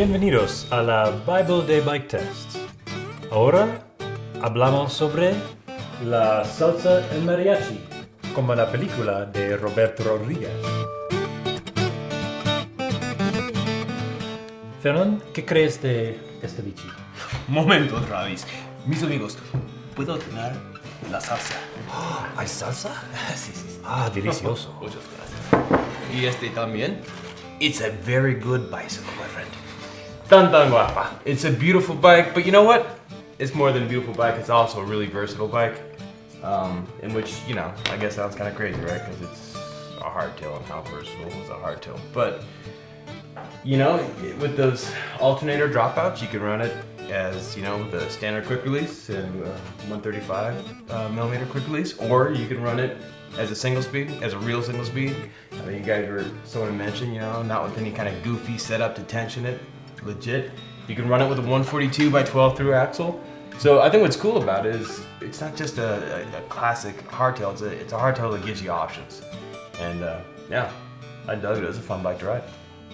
Bienvenidos a la Bible de Bike Tests. Ahora hablamos sobre la Salsa El Mariachi, como la película de Roberto Rodríguez. Fernand, ¿qué crees de este bichi? Momento, Travis. Mis amigos, ¿puedo tener la salsa? ¿Hay salsa? Sí, sí, sí. Ah, delicioso. Muchas gracias. Y este también. It's a very good bicycle, my friend. Tan guapa. It's a beautiful bike, but you know what? It's more than a beautiful bike. It's also a really versatile bike. In which, you know, I guess sounds kind of crazy, right? Because it's a hardtail, and how versatile is a hardtail. But, you know, with those alternator dropouts, you can run it as, you know, the standard quick release and 135 millimeter quick release, or you can run it as a single speed, as a real single speed. I mean, you guys were someone mentioned, you know, not with any kind of goofy setup to tension it, legit. You can run it with a 142 by 12 through axle. So I think what's cool about it is it's not just a classic hardtail, it's a hardtail that gives you options. And yeah, I dug it. It was a fun bike to ride.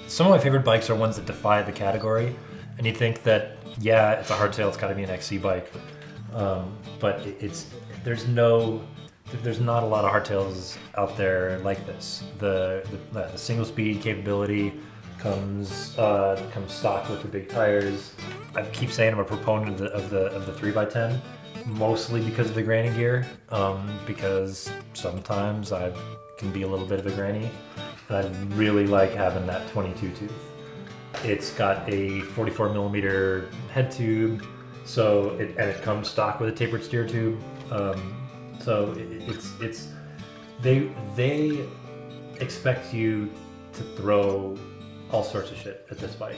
Some of my favorite bikes are ones that defy the category, and you think that, yeah, it's a hardtail, it's got to be an XC bike, but there's not a lot of hardtails out there like this. The single speed capability comes stock with the big tires. I keep saying I'm a proponent of the 3x10, mostly because of the granny gear, because sometimes I can be a little bit of a granny. I really like having that 22 tooth. It's got a 44 millimeter head tube, so it comes stock with a tapered steer tube. So they expect you to throw all sorts of shit at this bike.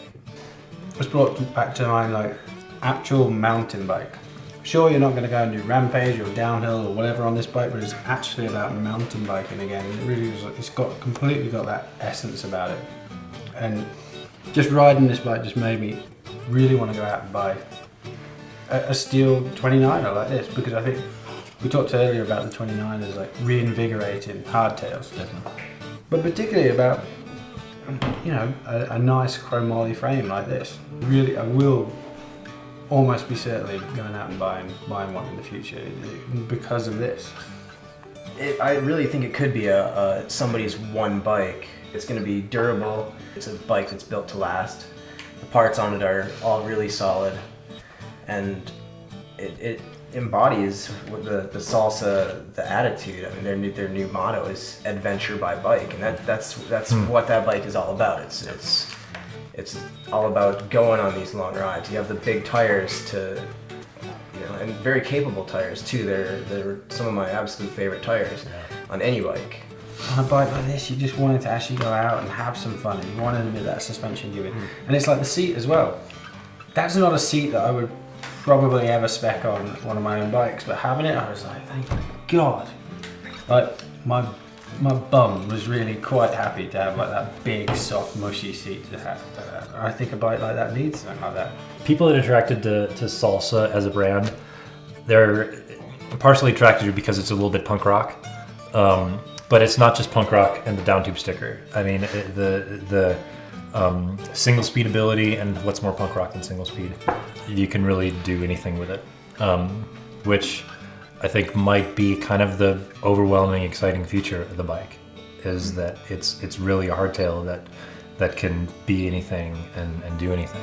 It's brought back to mind like actual mountain bike. Sure, you're not going to go and do rampage or downhill or whatever on this bike, but it's actually about mountain biking again. It really is. It's completely got that essence about it. And just riding this bike just made me really want to go out and buy a steel 29er like this, because I think we talked earlier about the 29ers like reinvigorating hardtails. Definitely. But particularly about, you know, a nice chromoly frame like this. Really, I will almost be certainly going out and buying one in the future because of this. I really think it could be somebody's one bike. It's going to be durable. It's a bike that's built to last. The parts on it are all really solid, and it embodies what the salsa, the attitude. I mean, their new motto is "Adventure by Bike," and that's what that bike is all about. It's all about going on these long rides. You have the big tires to, you know, and very capable tires too. They're some of my absolute favorite tires on any bike. On a bike like this, you just wanted to actually go out and have some fun, and you wanted a bit of that suspension giving. And it's like the seat as well. That's not a seat that I would probably ever spec on one of my own bikes, but having it, I was like, thank God. Like my bum was really quite happy to have like that big, soft, mushy seat to have. I think a bike like that needs something like that. People that are attracted to Salsa as a brand, they're partially attracted to it because it's a little bit punk rock, but it's not just punk rock and the down tube sticker. I mean, the single speed ability, and what's more punk rock than single speed? You can really do anything with it, which I think might be kind of the overwhelming, exciting feature of the bike, is that it's really a hardtail that can be anything and do anything.